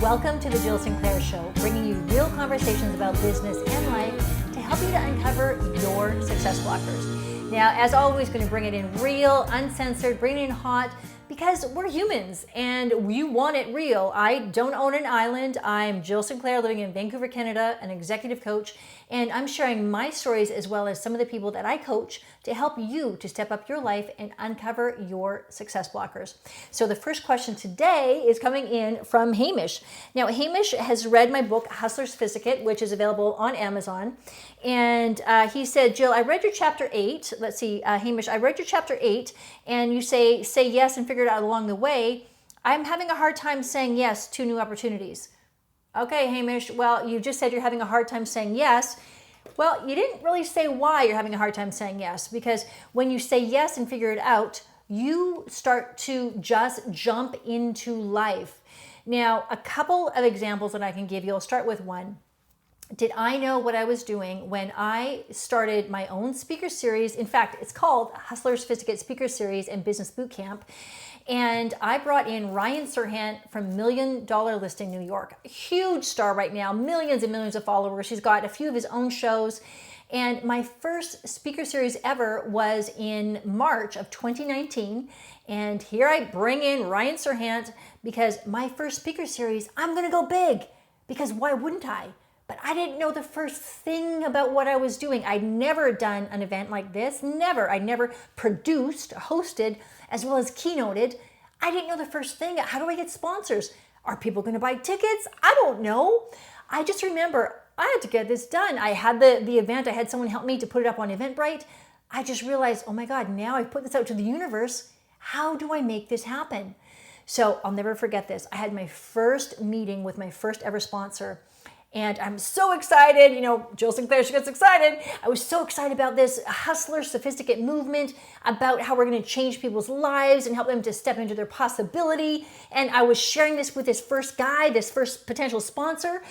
Welcome to the Jill Sinclair Show, bringing you real conversations about business and life to help you to uncover your success blockers. Now, as always, going to bring it in real, uncensored, bring it in hot, because we're humans and you want it real. I don't own an island. I'm Jill Sinclair, living in Vancouver, Canada, an executive coach, and I'm sharing my stories as well as some of the people that I coach to help you to step up your life and uncover your success blockers. So the first question today is coming in from Hamish. Now, Hamish has read my book, Hustler's Sophisticate, which is available on Amazon. And he said, Jill, I read your chapter 8. Let's see, Hamish, I read your chapter 8, and you say yes and figure it out along the way. I'm having a hard time saying yes to new opportunities. Okay, Hamish, well, you just said you're having a hard time saying yes. Well, you didn't really say why you're having a hard time saying yes, because when you say yes and figure it out, you start to just jump into life. Now, a couple of examples that I can give you. I'll start with one. Did I know what I was doing when I started my own speaker series? In fact, it's called Hustler's Sophisticate Speaker Series and Business Bootcamp. And I brought in Ryan Serhant from $1 Million Listing New York. A huge star right now, millions and millions of followers. He's got a few of his own shows. And my first speaker series ever was in March of 2019. And here I bring in Ryan Serhant because my first speaker series, I'm going to go big. Because why wouldn't I? But I didn't know the first thing about what I was doing. I'd never done an event like this, never. I never produced, hosted, as well as keynoted. I didn't know the first thing. How do I get sponsors? Are people going to buy tickets? I don't know. I just remember I had to get this done. I had the event. I had someone help me to put it up on Eventbrite. I just realized, oh my God, now I put this out to the universe. How do I make this happen? So I'll never forget this. I had my first meeting with my first ever sponsor. And I'm so excited, Jill Sinclair, she gets excited. I was so excited about this Hustler Sophisticate movement, about how we're going to change people's lives and help them to step into their possibility. And I was sharing this with this first guy, this first potential sponsor,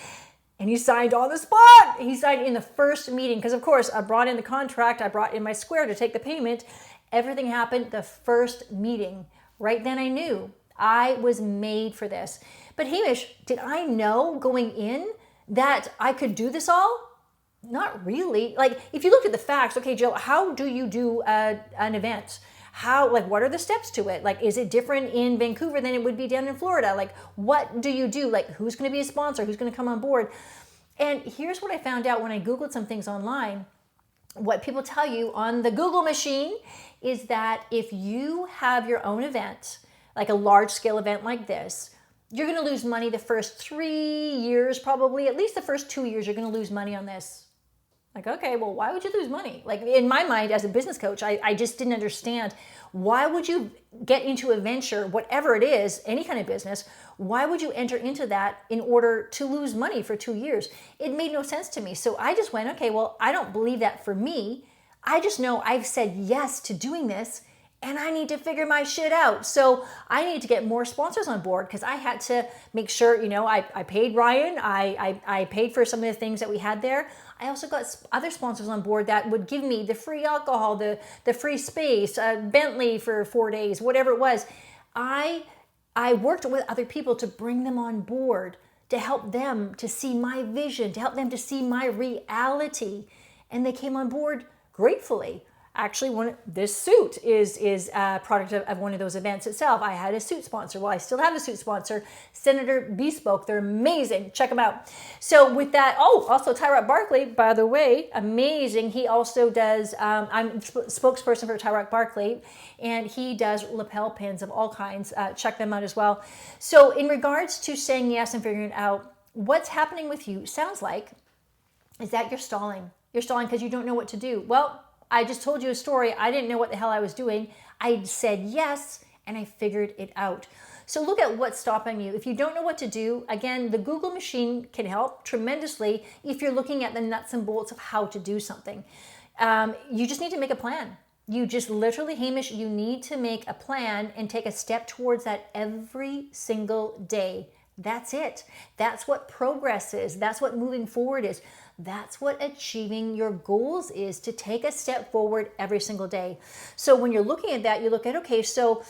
and he signed on the spot. He signed in the first meeting because, of course, I brought in the contract, I brought in my square to take the payment. Everything happened the first meeting. Right then I knew I was made for this. But Hamish, did I know going in that I could do this all? Not really. Like, if you looked at the facts, okay, Jill, how do you do an event? What are the steps to it? Like, is it different in Vancouver than it would be down in Florida? Like, what do you do? Like, who's going to be a sponsor? Who's going to come on board? And here's what I found out when I Googled some things online. What people tell you on the Google machine is that if you have your own event, like a large scale event like this, you're going to lose money the first 3 years, probably. At least the first 2 years, you're going to lose money on this. Like, okay, well, why would you lose money? Like, in my mind, as a business coach, I just didn't understand. Why would you get into a venture, whatever it is, any kind of business, why would you enter into that in order to lose money for 2 years? It made no sense to me. So I just went, okay, well, I don't believe that for me. I just know I've said yes to doing this, and I need to figure my shit out. So I need to get more sponsors on board because I had to make sure, I paid Ryan. I paid for some of the things that we had there. I also got other sponsors on board that would give me the free alcohol, the free space, Bentley for 4 days, whatever it was. I worked with other people to bring them on board, to help them to see my vision, to help them to see my reality. And they came on board gratefully. Actually, this suit is a product of one of those events itself. I had a suit sponsor. Well, I still have a suit sponsor, Senator Bespoke. They're amazing. Check them out. So with that, also Tyrod Barkley, by the way, amazing. He also does, I'm spokesperson for Tyrod Barkley, and he does lapel pins of all kinds. Check them out as well. So in regards to saying yes and figuring it out, what's happening with you sounds like is that you're stalling. You're stalling because you don't know what to do. Well, I just told you a story. I didn't know what the hell I was doing. I said yes, and I figured it out. So look at what's stopping you. If you don't know what to do, again, the Google machine can help tremendously if you're looking at the nuts and bolts of how to do something. You just need to make a plan. You just literally, Hamish, you need to make a plan and take a step towards that every single day. That's it. That's what progress is. That's what moving forward is. That's what achieving your goals is, to take a step forward every single day. So when you're looking at that, you look at, okay, so,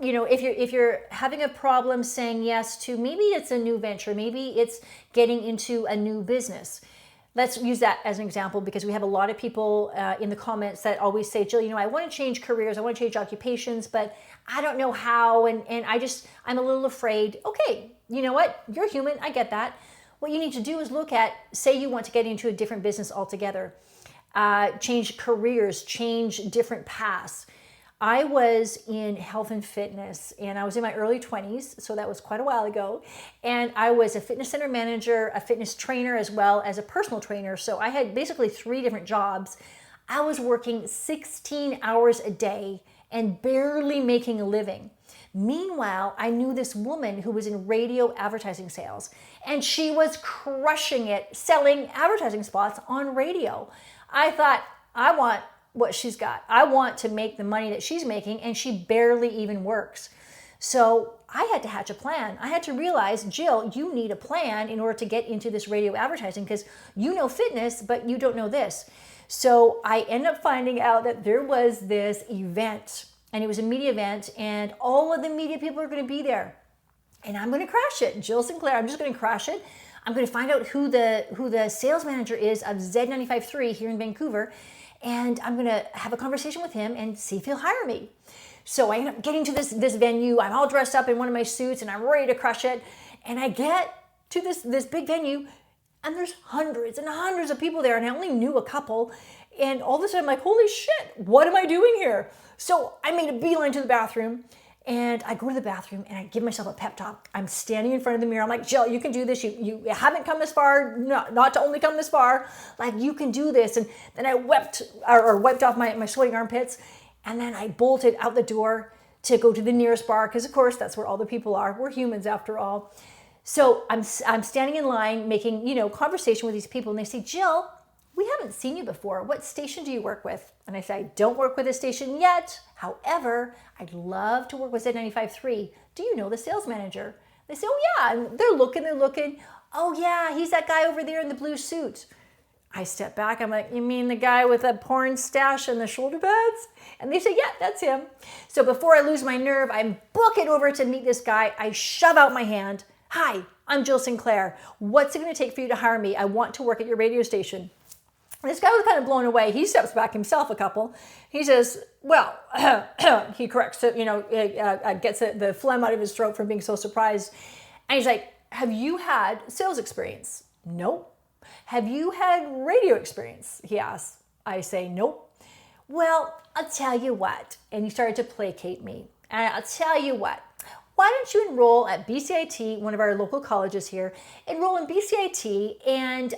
if you're having a problem saying yes to, maybe it's a new venture, maybe it's getting into a new business. Let's use that as an example, because we have a lot of people in the comments that always say, Jill, I want to change careers, I want to change occupations, but I don't know how, and I'm a little afraid. Okay, you know what? You're human, I get that. What you need to do is look at, say you want to get into a different business altogether, change careers, change different paths. I was in health and fitness, and I was in my early 20s, so that was quite a while ago. And I was a fitness center manager, a fitness trainer, as well as a personal trainer. So I had basically 3 different jobs. I was working 16 hours a day and barely making a living. Meanwhile, I knew this woman who was in radio advertising sales, and she was crushing it, selling advertising spots on radio. I thought, I want what she's got. I want to make the money that she's making, and she barely even works. So I had to hatch a plan. I had to realize, Jill, you need a plan in order to get into this radio advertising, because you know fitness, but you don't know this. So I ended up finding out that there was this event, and it was a media event, and all of the media people are going to be there. And I'm going to crash it. Jill Sinclair, I'm just going to crash it. I'm going to find out who the sales manager is of Z95.3 here in Vancouver, and I'm going to have a conversation with him and see if he'll hire me. So I end up getting to this venue. I'm all dressed up in one of my suits, and I'm ready to crush it. And I get to this big venue, and there's hundreds and hundreds of people there, and I only knew a couple. And all of a sudden, I'm like, holy shit, what am I doing here? So I made a beeline to the bathroom, and I go to the bathroom, and I give myself a pep talk. I'm standing in front of the mirror. I'm like, Jill, you can do this. You haven't come this far, not to only come this far. Like, you can do this. And then I wiped off my sweating armpits, and then I bolted out the door to go to the nearest bar, because, of course, that's where all the people are. We're humans, after all. So I'm standing in line making, conversation with these people, and they say, Jill, we haven't seen you before. What station do you work with? And I say, I don't work with a station yet. However, I'd love to work with Z95.3. Do you know the sales manager? They say, oh yeah. And they're looking. Oh yeah, he's that guy over there in the blue suit. I step back. I'm like, you mean the guy with a porn stash and the shoulder pads? And they say, yeah, that's him. So before I lose my nerve, I book it over to meet this guy. I shove out my hand. Hi, I'm Jill Sinclair. What's it going to take for you to hire me? I want to work at your radio station. This guy was kind of blown away. He steps back himself a couple. He says, well, he corrects it, gets the phlegm out of his throat from being so surprised. And he's like, have you had sales experience? Nope. Have you had radio experience? He asks. I say, nope. Well, I'll tell you what. And he started to placate me. And I'll tell you what. Why don't you enroll at BCIT, one of our local colleges here, enroll in BCIT and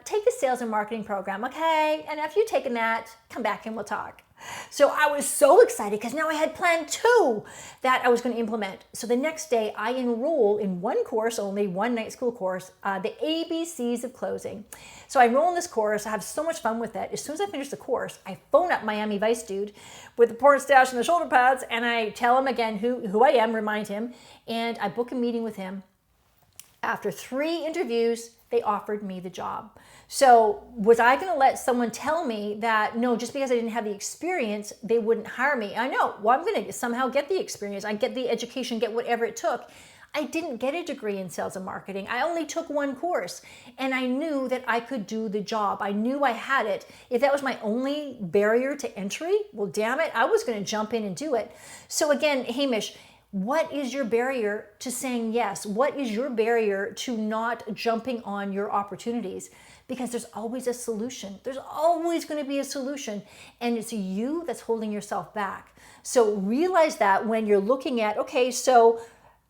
take the sales and marketing program, okay? And after you've taken that, come back and we'll talk. So I was so excited because now I had plan 2 that I was going to implement. So the next day I enroll in one course, only one night school course, the ABCs of closing. So I enroll in this course. I have so much fun with it. As soon as I finish the course, I phone up Miami Vice dude with the porn stash and the shoulder pads, and I tell him again who I am, remind him, and I book a meeting with him. After 3 interviews, they offered me the job. So was I going to let someone tell me that, no, just because I didn't have the experience, they wouldn't hire me? I know. Well, I'm going to somehow get the experience. I get the education, get whatever it took. I didn't get a degree in sales and marketing. I only took one course, and I knew that I could do the job. I knew I had it. If that was my only barrier to entry, well, damn it, I was going to jump in and do it. So again, Hamish, what is your barrier to saying yes? What is your barrier to not jumping on your opportunities? Because there's always a solution. There's always going to be a solution, and it's you that's holding yourself back. So realize that when you're looking at, okay, so,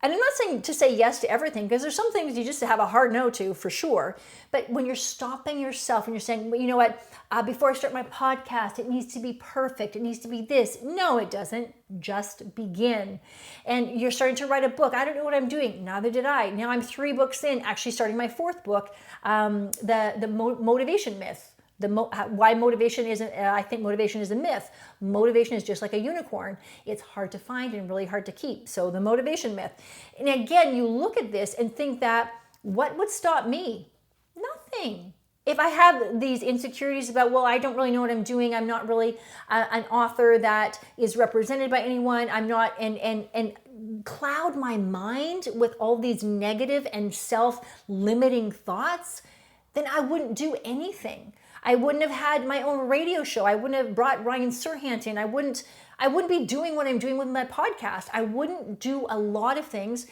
and I'm not saying to say yes to everything, because there's some things you just have a hard no to, for sure. But when you're stopping yourself and you're saying, well, you know what, before I start my podcast, it needs to be perfect. It needs to be this. No, it doesn't. Just begin. And you're starting to write a book. I don't know what I'm doing. Neither did I. Now I'm 3 books in, actually starting my 4th book, the motivation myth. Why motivation isn't, I think motivation is a myth. Motivation is just like a unicorn. It's hard to find and really hard to keep. So the motivation myth. And again, you look at this and think that, what would stop me? Nothing. If I have these insecurities about, well, I don't really know what I'm doing. I'm not really an author that is represented by anyone. I'm not, and cloud my mind with all these negative and self-limiting thoughts, then I wouldn't do anything. I wouldn't have had my own radio show. I wouldn't have brought Ryan Serhant in. I wouldn't be doing what I'm doing with my podcast. I wouldn't do a lot of things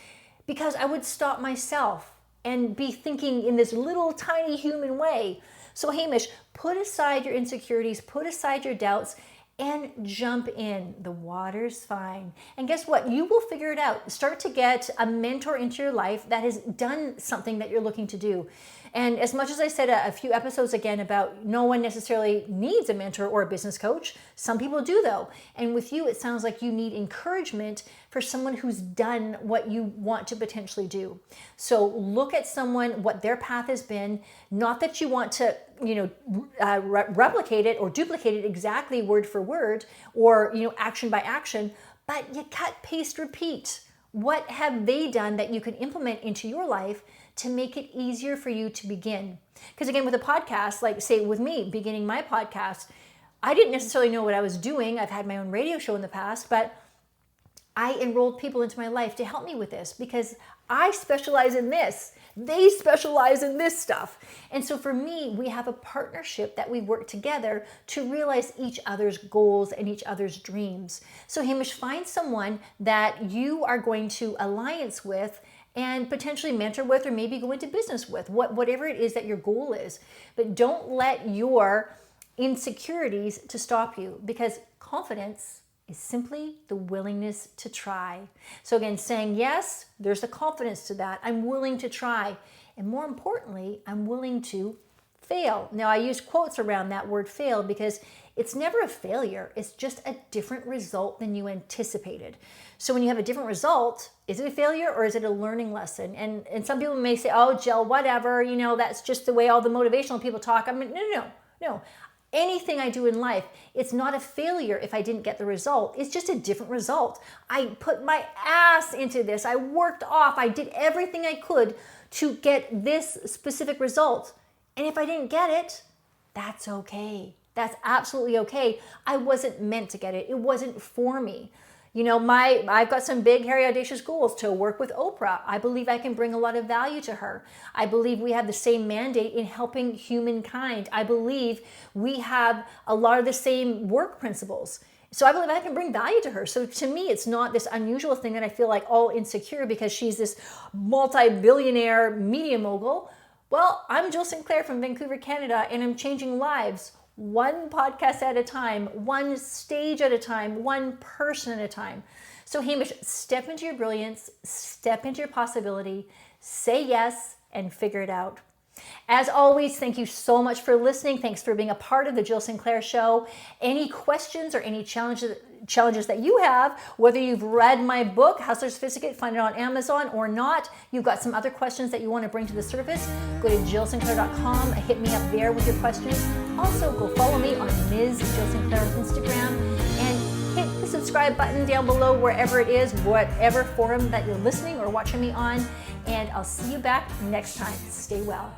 because I would stop myself and be thinking in this little tiny human way. So Hamish, put aside your insecurities, put aside your doubts, and jump in. The water's fine. And guess what? You will figure it out. Start to get a mentor into your life that has done something that you're looking to do. And as much as I said a few episodes again about no one necessarily needs a mentor or a business coach, some people do though. And with you, it sounds like you need encouragement for someone who's done what you want to potentially do. So look at someone, what their path has been, not that you want to, replicate it or duplicate it exactly word for word or, action by action, but you cut, paste, repeat. What have they done that you can implement into your life to make it easier for you to begin? Because again, with a podcast, like say with me beginning my podcast, I didn't necessarily know what I was doing. I've had my own radio show in the past, but I enrolled people into my life to help me with this because I specialize in this. They specialize in this stuff. And so for me, we have a partnership that we work together to realize each other's goals and each other's dreams. So Hamish, find someone that you are going to alliance with and potentially mentor with or maybe go into business with, whatever it is that your goal is. But don't let your insecurities to stop you because confidence is simply the willingness to try. So again, saying yes, there's the confidence to that. I'm willing to try. And more importantly, I'm willing to fail. Now I use quotes around that word fail because it's never a failure. It's just a different result than you anticipated. So when you have a different result, is it a failure or is it a learning lesson? And some people may say, oh, Jill, whatever, that's just the way all the motivational people talk. I mean, no. Anything I do in life, it's not a failure if I didn't get the result. It's just a different result. I put my ass into this. I worked off. I did everything I could to get this specific result. And if I didn't get it, that's okay. That's absolutely okay. I wasn't meant to get it. It wasn't for me. I've got some big, hairy, audacious goals to work with Oprah. I believe I can bring a lot of value to her. I believe we have the same mandate in helping humankind. I believe we have a lot of the same work principles. So I believe I can bring value to her. So to me, it's not this unusual thing that I feel like all insecure because she's this multi-billionaire media mogul. Well, I'm Jill Sinclair from Vancouver, Canada, and I'm changing lives. One podcast at a time, one stage at a time, one person at a time. So Hamish, step into your brilliance, step into your possibility, say yes, and figure it out. As always, thank you so much for listening. Thanks for being a part of the Jill Sinclair Show. Any questions or any challenges that you have, whether you've read my book, Hustler Sophisticate, find it on Amazon or not, you've got some other questions that you want to bring to the surface, go to jillsinclair.com, hit me up there with your questions. Also, go follow me on Ms. Jill Sinclair on Instagram and hit the subscribe button down below wherever it is, whatever forum that you're listening or watching me on. And I'll see you back next time. Stay well.